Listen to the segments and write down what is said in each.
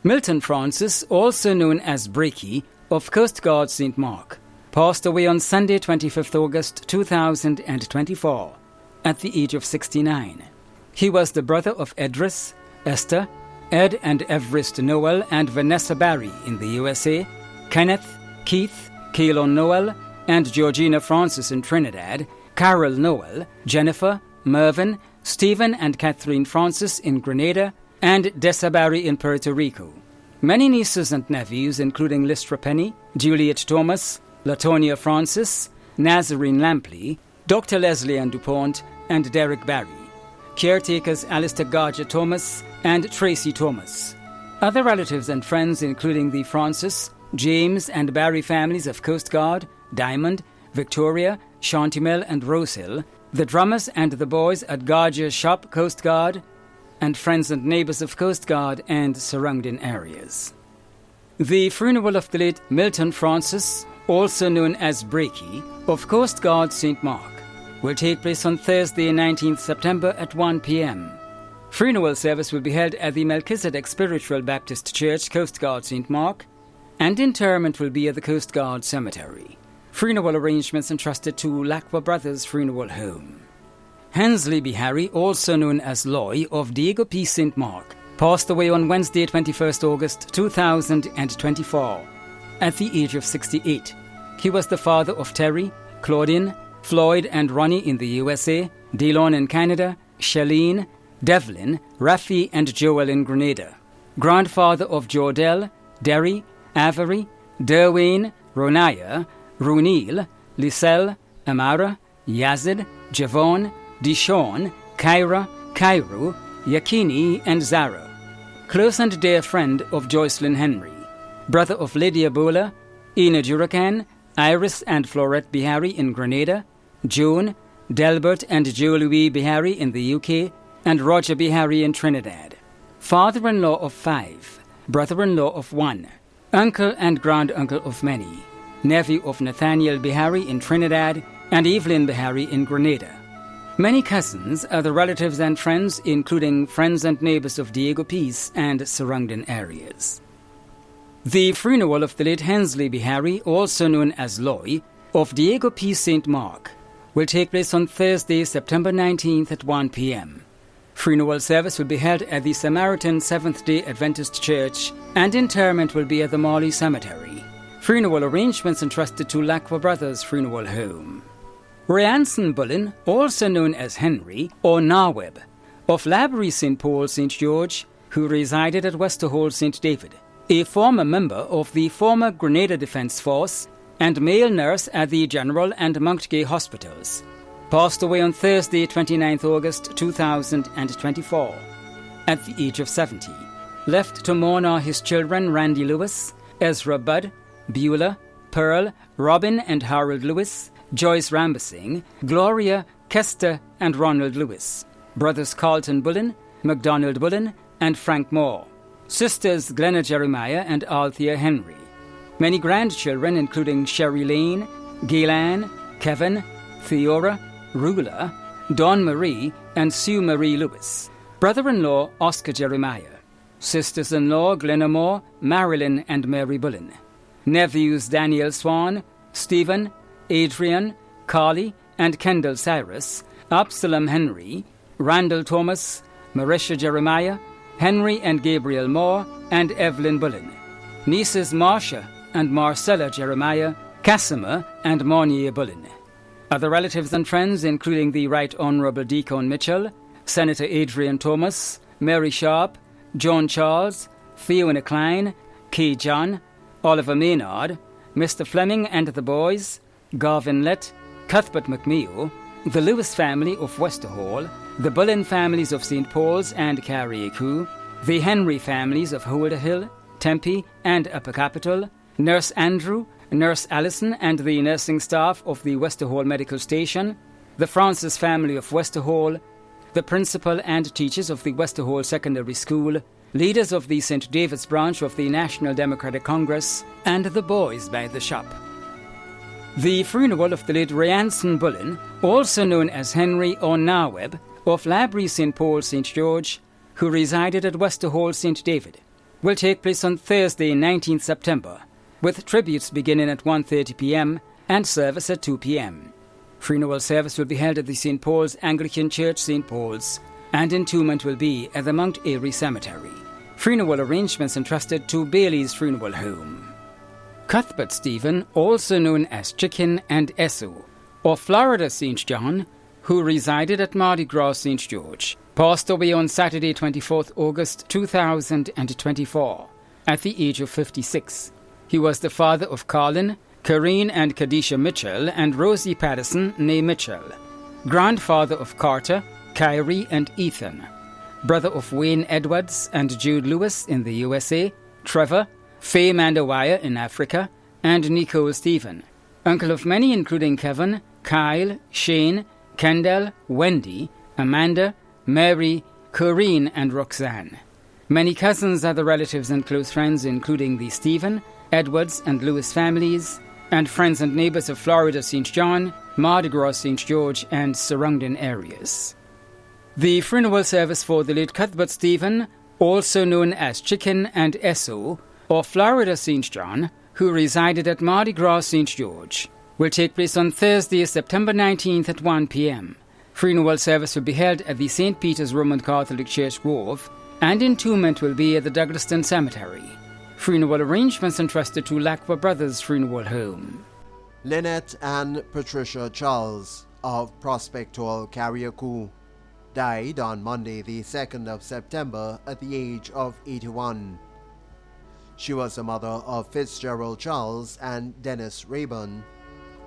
Milton Francis, also known as Breaky, of Coast Guard St. Mark, passed away on Sunday 25th August 2024 at the age of 69. He was the brother of Edris, Esther, Ed and Everest Noel and Vanessa Barry in the USA, Kenneth, Keith, Kaylon Noel, and Georgina Francis in Trinidad, Carol Noel, Jennifer, Mervyn, Stephen and Catherine Francis in Grenada, and Dessa Barry in Puerto Rico. Many nieces and nephews, including Lystra Penny, Juliet Thomas, Latonia Francis, Nazarene Lampley, Dr. Leslie Ann DuPont, and Derek Barry. Caretakers Alistair Garger Thomas and Tracy Thomas. Other relatives and friends, including the Francis, James, and Barry families of Coast Guard, Diamond, Victoria, Shantimel, and Rosehill, the drummers and the boys at Garger's shop, Coast Guard, and friends and neighbours of Coast Guard and surrounding areas. The funeral of the late Milton Francis, also known as Breaky, of Coast Guard St. Mark, will take place on Thursday, 19th September at 1 p.m. Funeral service will be held at the Melchizedek Spiritual Baptist Church, Coast Guard St. Mark, and interment will be at the Coast Guard Cemetery. Funeral arrangements entrusted to Lacqua Brothers Funeral Home. Hensley Bearry, also known as Loy, of Diego P. St. Mark, passed away on Wednesday, 21st August 2024, at the age of 68. He was the father of Terry, Claudine, Floyd and Ronnie in the USA, Delon in Canada, Shalene, Devlin, Rafi and Joel in Grenada. Grandfather of Jordell, Derry, Avery, Derwayne, Ronaya, Runil, Lisel, Amara, Yazid, Javon, Dishon, Kyra, Cairo, Yakini, and Zara. Close and dear friend of Joycelyn Henry. Brother of Lydia Bola, Ina Duracan, Iris and Florette Bearry in Grenada, Joan, Delbert and Joe Louis Bearry in the UK, and Roger Bearry in Trinidad. Father-in-law of 5, brother-in-law of 1, uncle and granduncle of many, nephew of Nathaniel Bearry in Trinidad and Evelyn Bearry in Grenada. Many cousins, other relatives and friends, including friends and neighbours of Diego Peace and surrounding areas. The funeral of the late Hensley Bearry, also known as Loy, of Diego P. St. Mark, will take place on Thursday, September 19th at 1 p.m. Funeral service will be held at the Samaritan Seventh-day Adventist Church, and interment will be at the Marley Cemetery. Funeral arrangements entrusted to Lacqua Brothers Funeral Home. Ryanson Bullen, also known as Henry or Naweb, of Laborie St. Paul St. George, who resided at Westerhall St. David, a former member of the former Grenada Defence Force and male nurse at the General and Mountgay Hospitals, passed away on Thursday, 29th August 2024, at the age of 70. Left to mourn are his children Randy Lewis, Ezra Budd, Beulah, Pearl, Robin and Harold Lewis, Joyce Rambasing, Gloria, Kester, and Ronald Lewis. Brothers Carlton Bullen, MacDonald Bullen, and Frank Moore. Sisters Glenna Jeremiah and Althea Henry. Many grandchildren, including Sherry Lane, Gaylan, Kevin, Theora, Rula, Dawn Marie, and Sue Marie Lewis. Brother-in-law Oscar Jeremiah. Sisters-in-law Glenna Moore, Marilyn, and Mary Bullen. Nephews Daniel Swan, Stephen, Adrian, Carly, and Kendall Cyrus, Absalom Henry, Randall Thomas, Marisha Jeremiah, Henry and Gabriel Moore, and Evelyn Bullen. Nieces Marcia and Marcella Jeremiah, Casimir, and Monier Bullen. Other relatives and friends, including the Right Honourable Deacon Mitchell, Senator Adrian Thomas, Mary Sharp, John Charles, Fiona Klein, Kay John, Oliver Maynard, Mr. Fleming and the boys, Garvin Lett, Cuthbert McMeo, the Lewis family of Westerhall, the Bullen families of St. Paul's and Carriacou, the Henry families of Holderhill, Tempe, and Upper Capitol, Nurse Andrew, Nurse Allison and the nursing staff of the Westerhall Medical Station, the Francis family of Westerhall, the principal and teachers of the Westerhall Secondary School, leaders of the St. David's branch of the National Democratic Congress, and the boys by the shop. The funeral of the late Ryanson Bullen, also known as Henry or Naweb, of Laborie St. Paul St. George, who resided at Westerhall St. David, will take place on Thursday, 19th September, with tributes beginning at 1:30 p.m. and service at 2 p.m. Funeral service will be held at the St. Paul's Anglican Church, St. Paul's, and entombment will be at the Mount Airy Cemetery. Funeral arrangements entrusted to Bailey's Funeral Home. Cuthbert Stephen, also known as Chicken and Esso, of Florida St. John, who resided at Mardi Gras St. George, passed away on Saturday 24th August 2024 at the age of 56. He was the father of Colin, Karine and Kenisha Mitchell and Rosie Patterson, née Mitchell, grandfather of Carter, Kyrie and Ethan, brother of Wayne Edwards and Jude Lewis in the USA, Trevor, Faye Mandawaya in Africa, and Nicole Stephen, uncle of many including Kevin, Kyle, Shane, Kendall, Wendy, Amanda, Mary, Corinne and Roxanne. Many cousins, other relatives and close friends including the Stephen, Edwards and Lewis families, and friends and neighbors of Florida St. John, Mardi Gras St. George and surrounding areas. The funeral service for the late Cuthbert Stephen, also known as Chicken and Esso, of Florida St. John, who resided at Mardi Gras St. George, will take place on Thursday, September 19th at 1 p.m. Funeral service will be held at the St. Peter's Roman Catholic Church Grove, and entombment will be at the Douglaston Cemetery. Funeral arrangements entrusted to Lacqua Brothers Funeral Home. Lynette and Patricia Charles of Prospect Hall, Carriacou, died on Monday the 2nd of September at the age of 81. She was the mother of Fitzgerald Charles and Dennis Rayburn,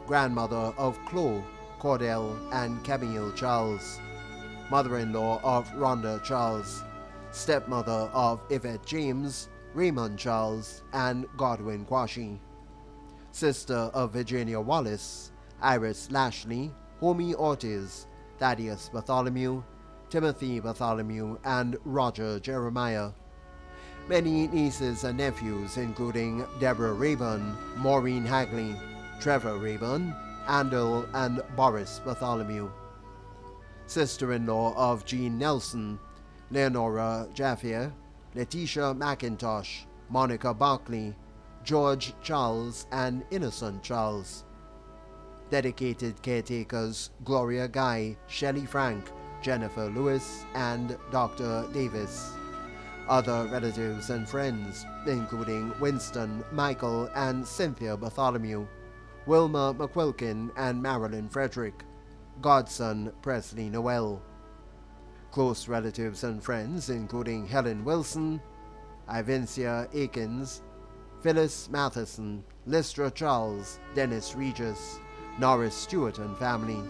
grandmother of Chloe, Cordell and Camille Charles, mother-in-law of Rhonda Charles, stepmother of Yvette James, Raymond Charles, and Godwin Quashie, sister of Virginia Wallace, Iris Lashley, Homie Ortiz, Thaddeus Bartholomew, Timothy Bartholomew, and Roger Jeremiah. Many nieces and nephews including Deborah Rayburn, Maureen Hagley, Trevor Rayburn, Andel and Boris Bartholomew. Sister-in-law of Jean Nelson, Leonora Jaffier, Letitia McIntosh, Monica Barkley, George Charles, and Innocent Charles. Dedicated caretakers Gloria Guy, Shelley Frank, Jennifer Lewis, and Dr. Davis. Other relatives and friends, including Winston, Michael, and Cynthia Bartholomew, Wilma McQuilkin, and Marilyn Frederick, godson Presley Noel. Close relatives and friends including Helen Wilson, Ivencia Akins, Phyllis Matheson, Lystra Charles, Dennis Regis, Norris Stewart and family,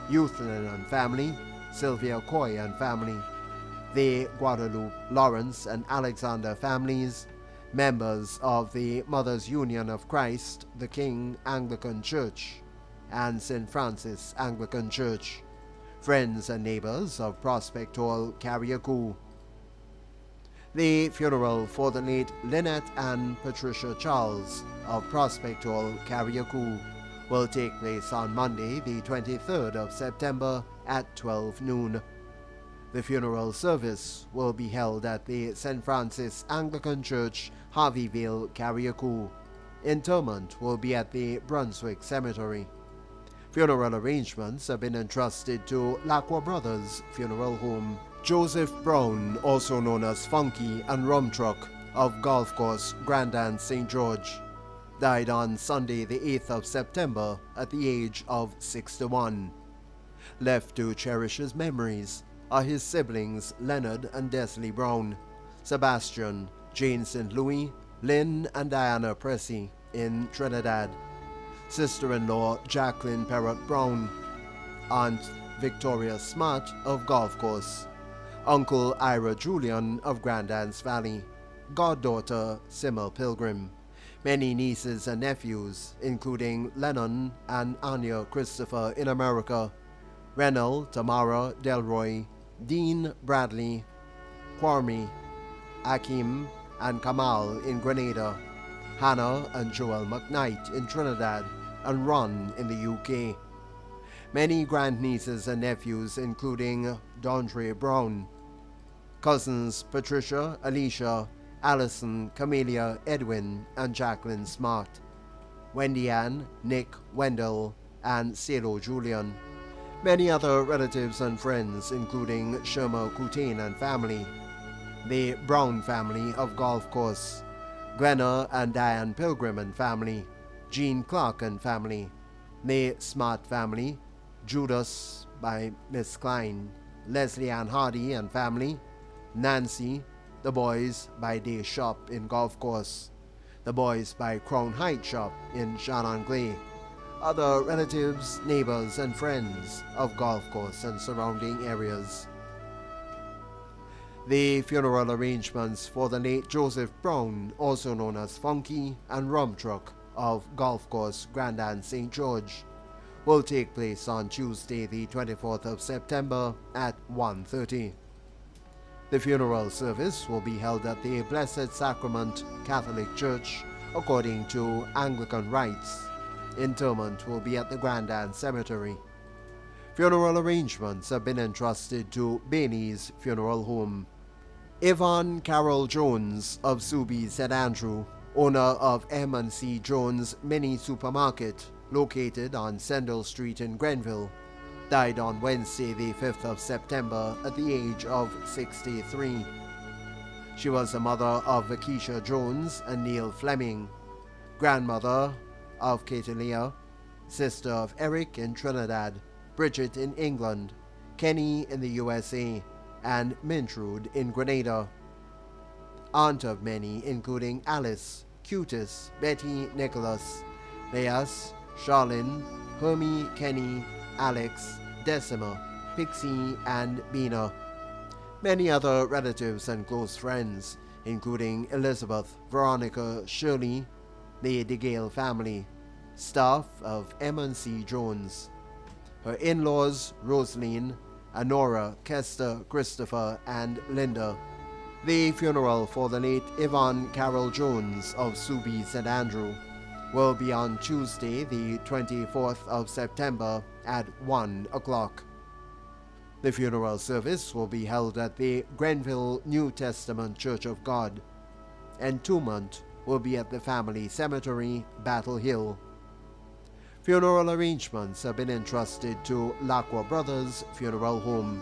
Youthlin and family, Sylvia Coy and family, the Guadalupe, Lawrence and Alexander families, members of the Mothers Union of Christ, the King Anglican Church, and St. Francis Anglican Church, friends and neighbors of Prospect Hall, Carriacou. The funeral for the late Lynette and Patricia Charles of Prospect Hall, Carriacou, will take place on Monday, the 23rd of September at 12 noon. The funeral service will be held at the St. Francis Anglican Church, Harveyville, Carriacou. Interment will be at the Brunswick Cemetery. Funeral arrangements have been entrusted to Lacqua Brothers Funeral Home. Joseph Brown, also known as Funky and Rum Truck, of Golf Course, Grandin, St. George, died on Sunday the 8th of September at the age of 61. Left to cherish his memories are his siblings Leonard and Desley Brown, Sebastian, Jane St. Louis, Lynn and Diana Pressey in Trinidad, sister-in-law Jacqueline Perrott Brown, Aunt Victoria Smart of Golf Course, Uncle Ira Julian of Grandans Valley, goddaughter Simmel Pilgrim, many nieces and nephews, including Lennon and Anya Christopher in America, Rennell, Tamara, Delroy, Dean Bradley, Kwame, Akim, and Kamal in Grenada, Hannah and Joel McKnight in Trinidad, and Ron in the UK. Many grandnieces and nephews, including Dondre Brown, cousins Patricia, Alicia, Allison, Camelia, Edwin, and Jacqueline Smart, Wendy Ann, Nick, Wendell, and Salo Julian. Many other relatives and friends, including Sherma Coutain and family, the Brown family of Golf Course, Glenna and Diane Pilgrim and family, Jean Clark and family, the Smart family, Judas by Miss Klein, Leslie Ann Hardy and family, Nancy, the boys by Day Shop in Golf Course, the boys by Crown Heights Shop in Shannon Clay, other relatives, neighbors, and friends of Golf Course and surrounding areas. The funeral arrangements for the late Joseph Brown, also known as Funky and Rum Truck of Golf Course, Grandad St. George, will take place on Tuesday, the 24th of September at 1:30. The funeral service will be held at the Blessed Sacrament Catholic Church according to Anglican rites. Interment will be at the Grandad Cemetery. Funeral arrangements have been entrusted to Bailey's Funeral Home. Yvonne Carol Jones of Subi St. Andrew, owner of M&C Jones Mini Supermarket, located on Sendell Street in Grenville, died on Wednesday, the 5th of September at the age of 63. She was the mother of Vakisha Jones and Neil Fleming, grandmother of Cecilia, sister of Eric in Trinidad, Bridget in England, Kenny in the USA, and Mintrude in Grenada. Aunt of many, including Alice, Cutis, Betty, Nicholas, Leas, Charlene, Hermie, Kenny, Alex, Decima, Pixie, and Bina. Many other relatives and close friends, including Elizabeth, Veronica, Shirley, the DeGale family, staff of M&C Jones, her in-laws Rosaline, Honora, Kester, Christopher, and Linda. The funeral for the late Yvonne Carol Jones of Subi St. Andrew will be on Tuesday, the 24th of September at 1 o'clock. The funeral service will be held at the Grenville New Testament Church of God. Entombment will be at the family cemetery, Battle Hill. Funeral arrangements have been entrusted to Lacroix Brothers Funeral Home.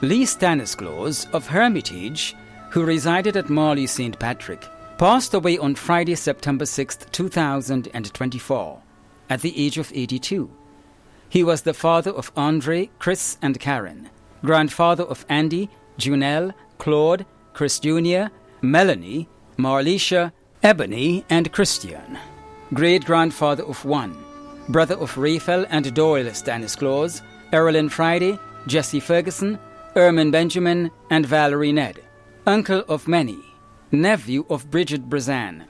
Lee Stanislaus of Hermitage, who resided at Marley St. Patrick, passed away on Friday, September 6, 2024, at the age of 82. He was the father of Andre, Chris, and Karen, grandfather of Andy, Junelle, Claude, Chris Jr., Melanie, Marlisha, Ebony, and Christian, great-grandfather of one, brother of Raphael and Doyle Stanislaus, Erilyn Friday, Jesse Ferguson, Ermin Benjamin, and Valerie Ned, uncle of many, nephew of Bridget Brazan.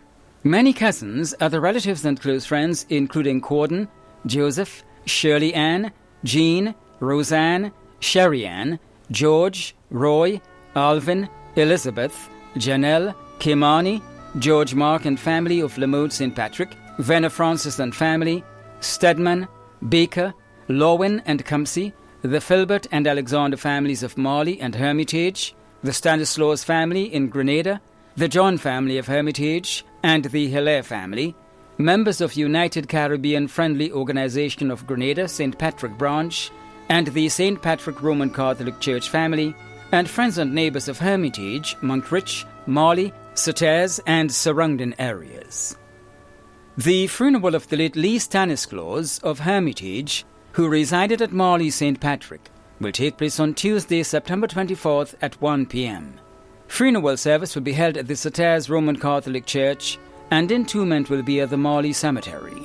Many cousins, other relatives and close friends, including Corden, Joseph, Shirley Ann, Jean, Roseanne, Sherry Ann, George, Roy, Alvin, Elizabeth, Janelle, Kimani, George Mark and family of Lamode St. Patrick, Venna Francis and family, Stedman, Baker, Lowin and Cumsey, the Filbert and Alexander families of Marley and Hermitage, the Stanislaus family in Grenada, the John family of Hermitage, and the Hilaire family, members of United Caribbean Friendly Organization of Grenada St. Patrick Branch, and the St. Patrick Roman Catholic Church family, and friends and neighbors of Hermitage, Monkridge, Marley, Sauters, and surrounding areas. The funeral of the late Lee Stanislaus of Hermitage, who resided at Marley St. Patrick, will take place on Tuesday, September 24th at 1 p.m. Funeral service will be held at the Sauters Roman Catholic Church, and entombment will be at the Marley Cemetery.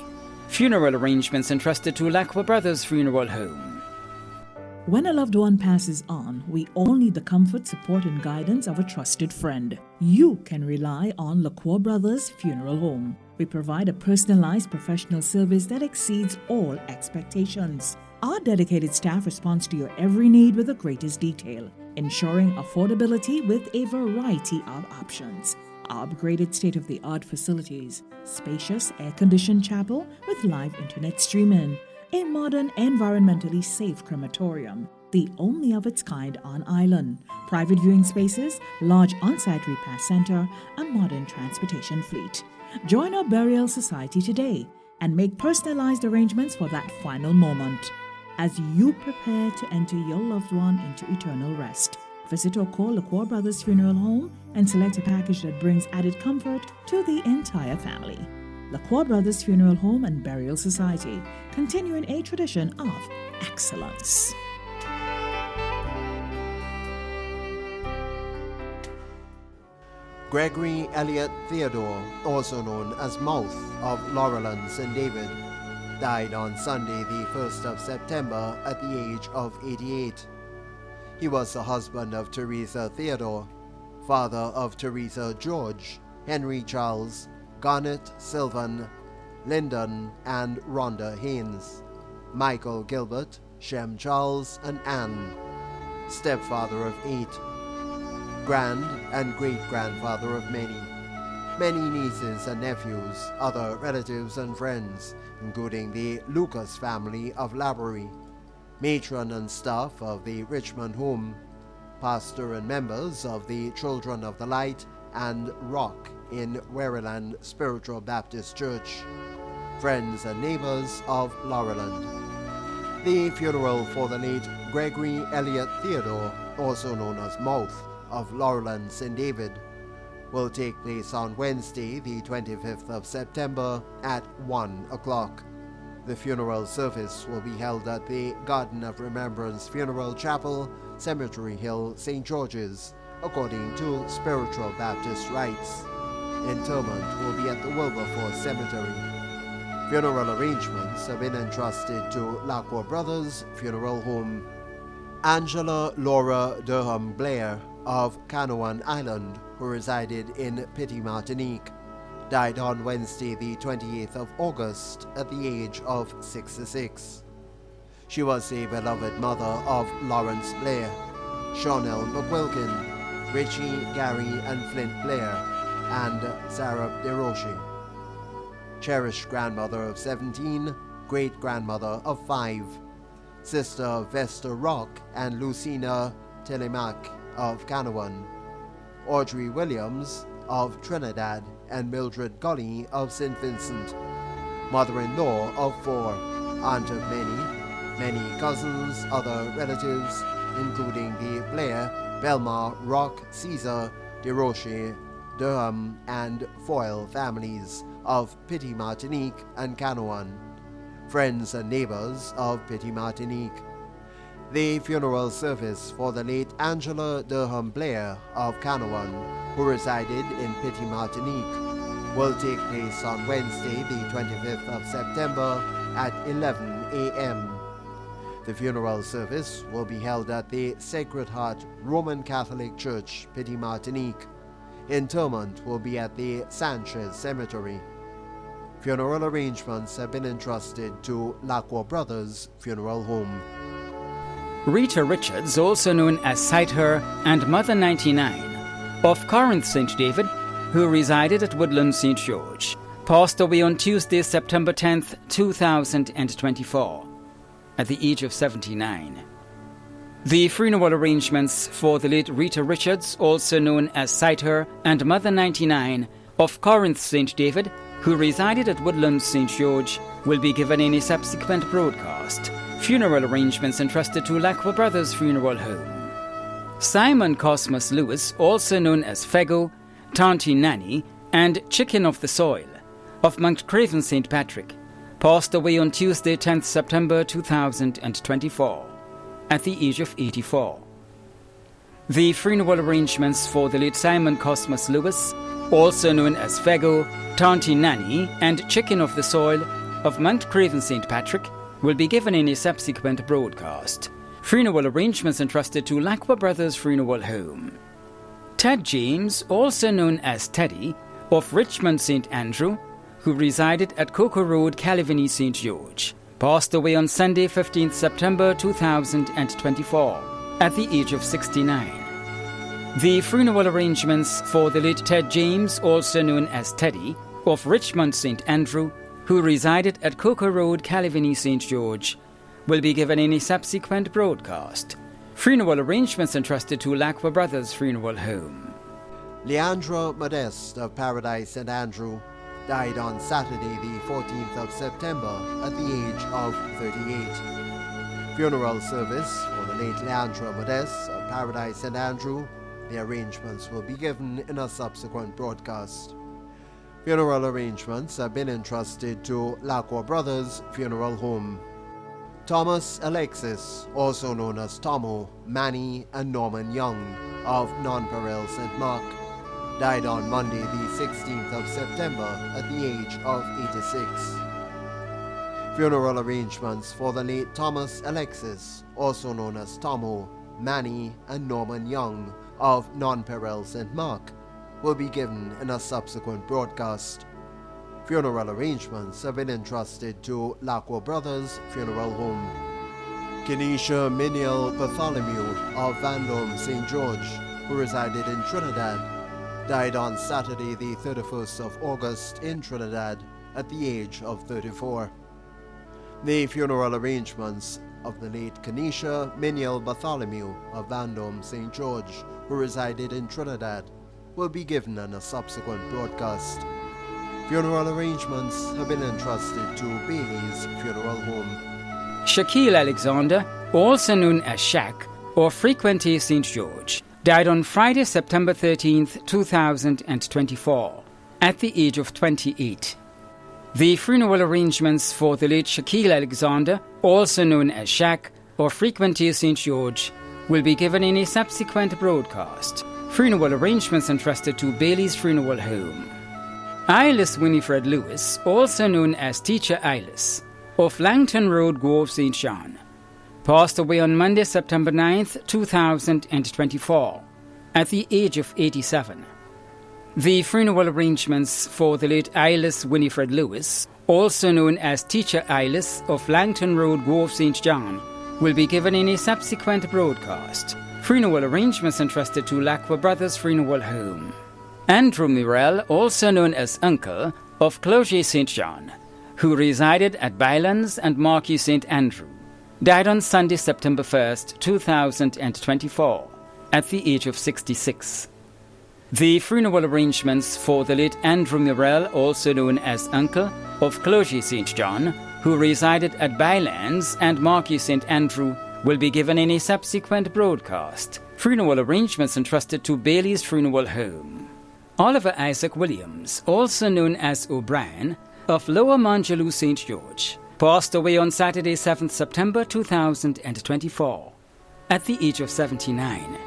Funeral arrangements entrusted to Lacroix Brothers Funeral Home. When a loved one passes on, we all need the comfort, support, and guidance of a trusted friend. You can rely on Lacroix Brothers Funeral Home. We provide a personalized professional service that exceeds all expectations. Our dedicated staff responds to your every need with the greatest detail, ensuring affordability with a variety of options. Our upgraded state-of-the-art facilities, spacious air-conditioned chapel with live internet streaming, a modern, environmentally safe crematorium, the only of its kind on island. Private viewing spaces, large on-site repast center, a modern transportation fleet. Join our burial society today and make personalized arrangements for that final moment as you prepare to enter your loved one into eternal rest. Visit or call Leclaudet Brothers Funeral Home and select a package that brings added comfort to the entire family. Leclaudet Brothers Funeral Home and Burial Society, continuing a tradition of excellence. Gregory Elliot Theodore, also known as Mouth of Laurel and St. David, died on Sunday the 1st of September at the age of 88. He was the husband of Teresa Theodore, father of Teresa George, Henry Charles, Garnet Sylvan, Lyndon and Rhonda Haynes, Michael Gilbert, Shem Charles and Anne, stepfather of 8, grand and great-grandfather of many nieces and nephews, other relatives and friends, including the Lucas family of Laborie, matron and staff of the Richmond Home, pastor and members of the Children of the Light and Rock in Wereland Spiritual Baptist Church, friends and neighbors of Laureland. The funeral for the late Gregory Elliot Theodore, also known as Mouth of Laureland St. David, will take place on Wednesday, the 25th of September at 1 o'clock. The funeral service will be held at the Garden of Remembrance Funeral Chapel, Cemetery Hill, St. George's, according to Spiritual Baptist rites. Interment will be at the Wilberforce Cemetery. Funeral arrangements have been entrusted to Leclaudet Brothers Funeral Home. Angela Laura Durham Blair of Canoan Island, who resided in Petit Martinique, died on Wednesday the 28th of August at the age of 66. She was a beloved mother of Lawrence Blair, Chanel McQuilkin, Richie, Gary and Flint Blair, and Sarah DeRoche. Cherished grandmother of 17, great-grandmother of 5, sister of Vesta Rock and Lucina Telemac of Canoan, Audrey Williams of Trinidad and Mildred Gully of St. Vincent, mother-in-law of 4, aunt of many cousins, other relatives, including the Blair, Belmar, Rock, Caesar, DeRoche, Durham, and Foyle families of Petit Martinique and Canoan, friends and neighbors of Petit Martinique. The funeral service for the late Angela Durham Blair of Canoan, who resided in Petit Martinique, will take place on Wednesday, the 25th of September at 11 a.m. The funeral service will be held at the Sacred Heart Roman Catholic Church, Petit Martinique. Interment will be at the Sanchez Cemetery. Funeral arrangements have been entrusted to Leclaudet Brothers Funeral Home. Rita Richards, also known as Sighther and Mother 99, of Corinth St. David, who resided at Woodland St. George, passed away on Tuesday, September 10th, 2024, at the age of 79. The funeral arrangements for the late Rita Richards, also known as Sighther and Mother 99, of Corinth St. David, who resided at Woodland St. George, will be given in a subsequent broadcast. Funeral arrangements entrusted to Leclaudet Brothers Funeral Home. Simon Cosmas Lewis, also known as Fego, Tanti Nanny, and Chicken of the Soil, of Mount Craven St. Patrick, passed away on Tuesday, 10th September 2024, at the age of 84. The funeral arrangements for the late Simon Cosmas Lewis, also known as Fego, Tanti Nanny, and Chicken of the Soil, of Mount Craven St. Patrick, will be given in a subsequent broadcast. Funeral arrangements entrusted to Leclaudet Brothers Funeral Home. Ted James, also known as Teddy, of Richmond St. Andrew, who resided at Cocoa Road, Calavini St. George, passed away on Sunday, 15th September 2024, at the age of 69. The funeral arrangements for the late Ted James, also known as Teddy, of Richmond St. Andrew, who resided at Cocoa Road, Calavini St. George, will be given in a subsequent broadcast. Funeral arrangements entrusted to Lacqua Brothers Funeral Home. Leandra Modeste of Paradise St. Andrew died on Saturday the 14th of September at the age of 38. Funeral service for the late Leandra Modeste of Paradise St. Andrew. The arrangements will be given in a subsequent broadcast. Funeral arrangements have been entrusted to Lacqua Brothers Funeral Home. Thomas Alexis, also known as Tomo, Manny, and Norman Young of Nonpareil St. Mark, died on Monday the 16th of September at the age of 86. Funeral arrangements for the late Thomas Alexis, also known as Tomo, Manny, and Norman Young of Nonpareil St. Mark, will be given in a subsequent broadcast. Funeral arrangements have been entrusted to Lacqua Brothers Funeral Home. Kenisha Minel Bartholomew of Vendome St. George, who resided in Trinidad, died on Saturday the 31st of August in Trinidad at the age of 34. The funeral arrangements of the late Kenisha Minel Bartholomew of Vendome St. George, who resided in Trinidad, will be given in a subsequent broadcast. Funeral arrangements have been entrusted to Bailey's Funeral Home. Shaquille Alexander, also known as Shaq, or frequently St. George, died on Friday, September 13th, 2024, at the age of 28. The funeral arrangements for the late Shaquille Alexander, also known as Shaq, or frequently St. George, will be given in a subsequent broadcast. Funeral arrangements entrusted to Bailey's Funeral Home. Eilis Winifred Lewis, also known as Teacher Eilis, of Langton Road, Grove, St. John, passed away on Monday, September 9th, 2024, at the age of 87. The funeral arrangements for the late Eilis Winifred Lewis, also known as Teacher Eilis of Langton Road, Grove, St. John, will be given in a subsequent broadcast. Funeral arrangements entrusted to Lacqua Brothers Funeral Home. Andrew Murrell, also known as Uncle, of Clogier St. John, who resided at Bylands and Marquis St. Andrew, died on Sunday, September 1st, 2024, at the age of 66. The funeral arrangements for the late Andrew Murrell, also known as Uncle, of Clogier St. John, who resided at Bylands and Marquis St. Andrew, will be given in a subsequent broadcast. Funeral arrangements entrusted to Bailey's Funeral Home. Oliver Isaac Williams, also known as O'Brien, of Lower Manjaloo St. George, passed away on Saturday, 7th September 2024, at the age of 79.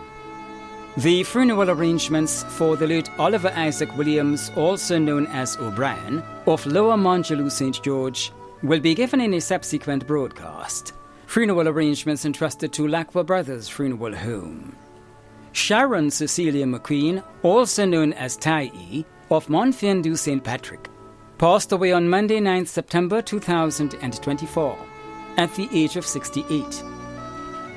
The funeral arrangements for the late Oliver Isaac Williams, also known as O'Brien, of Lower Manjaloo St. George, will be given in a subsequent broadcast. Funeral arrangements entrusted to Lacqua Brothers Funeral Home. Sharon Cecilia McQueen, also known as Tai, of Montfendu St. Patrick, passed away on Monday, 9th September 2024, at the age of 68.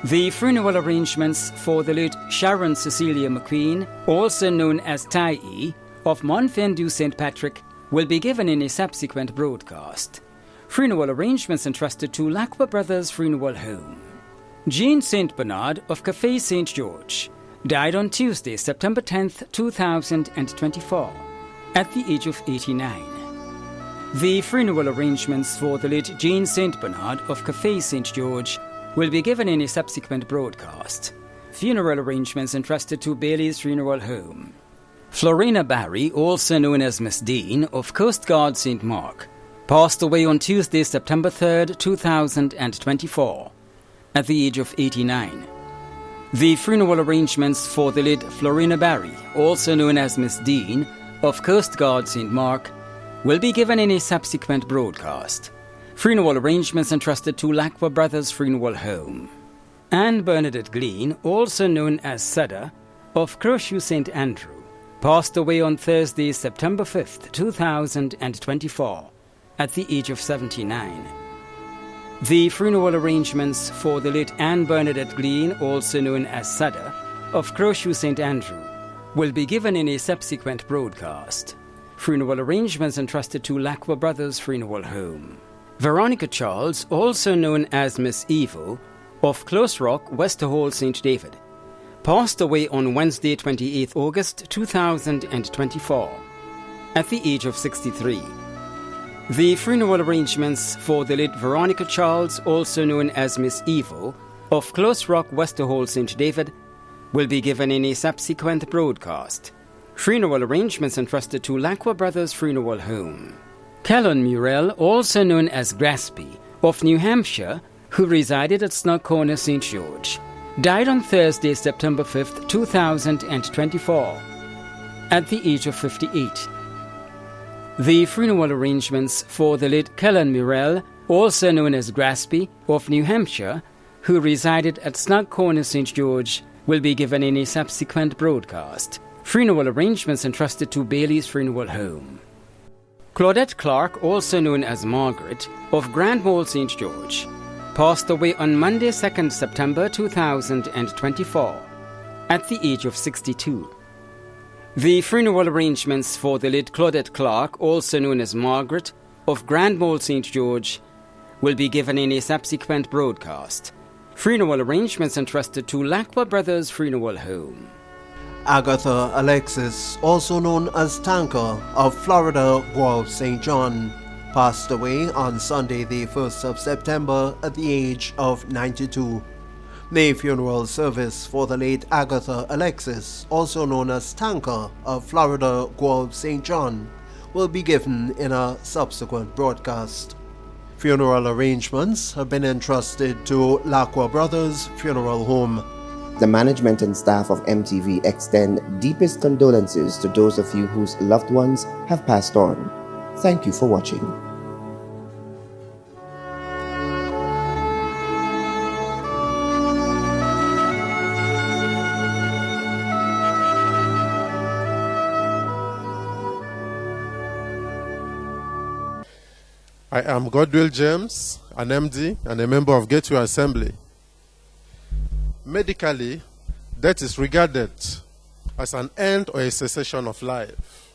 The funeral arrangements for the late Sharon Cecilia McQueen, also known as Tai, of Montfendu St. Patrick, will be given in a subsequent broadcast. Funeral arrangements entrusted to Lacqua Brothers Funeral Home. Jean St. Bernard of Café St. George died on Tuesday, September 10th, 2024, at the age of 89. The funeral arrangements for the late Jean St. Bernard of Café St. George will be given in a subsequent broadcast. Funeral arrangements entrusted to Bailey's Funeral Home. Florina Barry, also known as Miss Dean of Coast Guard St. Mark, passed away on Tuesday, September 3rd, 2024, at the age of 89. The funeral arrangements for the late Florina Barry, also known as Miss Dean, of Coast Guard St. Mark, will be given in a subsequent broadcast. Funeral arrangements entrusted to Lacqua Brothers Funeral Home. Anne Bernadette Glean, also known as Sada, of Croshoe St. Andrew, passed away on Thursday, September 5th, 2024, at the age of 79. The funeral arrangements for the late Anne Bernadette Glean, also known as Sada, of Croshoe St. Andrew, will be given in a subsequent broadcast. Funeral arrangements entrusted to Lacqua Brothers Funeral Home. Veronica Charles, also known as Miss Evil, of Close Rock, Westerhall, St. David, passed away on Wednesday, 28 August 2024, at the age of 63. The funeral arrangements for the late Veronica Charles, also known as Miss Evil, of Close Rock, Westerhall, St. David, will be given in a subsequent broadcast. Funeral arrangements entrusted to Lacqua Brothers Funeral Home. Kellen Mulrel, also known as Graspy, of New Hampshire, who resided at Snug Corner, St. George, died on Thursday, September 5, 2024, at the age of 58. The funeral arrangements for the late Kellen Mulrel, also known as Graspy, of New Hampshire, who resided at Snug Corner, St. George, will be given in a subsequent broadcast. Funeral arrangements entrusted to Bailey's Funeral Home. Leclaudet Clark, also known as Margaret, of Grand Mall, St. George, passed away on Monday, 2nd September 2024, at the age of 62. The funeral arrangements for the late Leclaudet Clark, also known as Margaret, of Grand Mall, St. George, will be given in a subsequent broadcast. Funeral arrangements entrusted to Lacqua Brothers Funeral Home. Agatha Alexis, also known as Tanker, of Florida Grove, St. John, passed away on Sunday the 1st of September at the age of 92. The funeral service for the late Agatha Alexis, also known as Tanker, of Florida Grove, St. John, will be given in a subsequent broadcast. Funeral arrangements have been entrusted to Lacqua Brothers Funeral Home. The management and staff of MTV extend deepest condolences to those of you whose loved ones have passed on. Thank you for watching. I am Godwill James, an MD and a member of Gateway Assembly. Medically, death is regarded as an end or a cessation of life.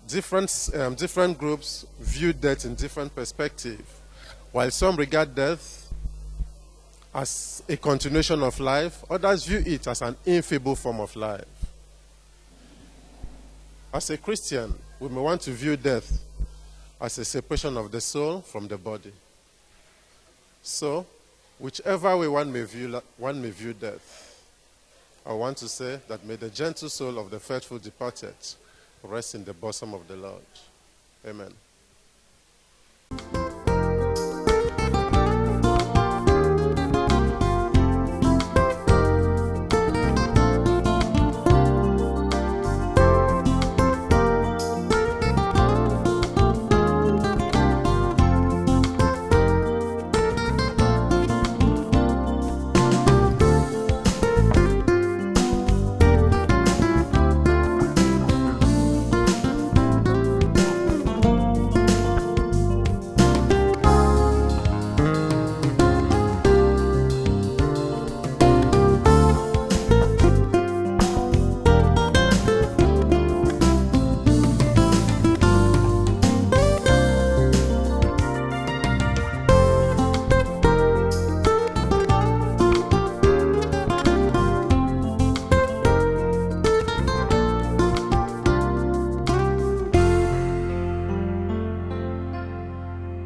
Different groups view death in different perspectives. While some regard death as a continuation of life, others view it as an infeeble form of life. As a Christian, we may want to view death as a separation of the soul from the body. So, whichever way one may view death, I want to say that may the gentle soul of the faithful departed rest in the bosom of the Lord. Amen.